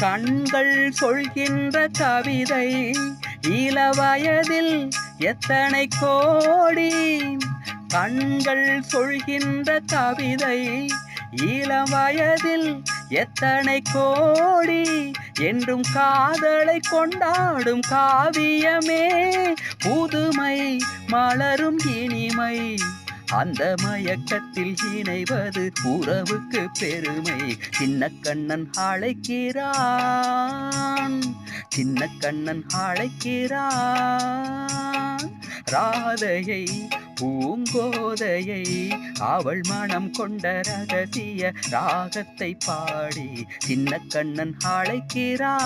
கண்கள் சொல்கின்ற கவிதை இளவயதில் எத்தனை கோடி. கண்கள் சொல்கின்ற கவிதை இளவயதில் எத்தனை கோடி. என்றும் காதலை கொண்டாடும் காவியமே புதுமை மலரும் இனிமை. அந்த மயக்கத்தில் இணைவது உறவுக்கு பெருமை. சின்ன கண்ணன் அழைக்கிறான், சின்ன கண்ணன் அழைக்கிறான். ராதையை பூங்கோதையை அவள் மனம் கொண்ட ரகசிய ராகத்தை பாடி சின்ன கண்ணன் அழைக்கிறான்.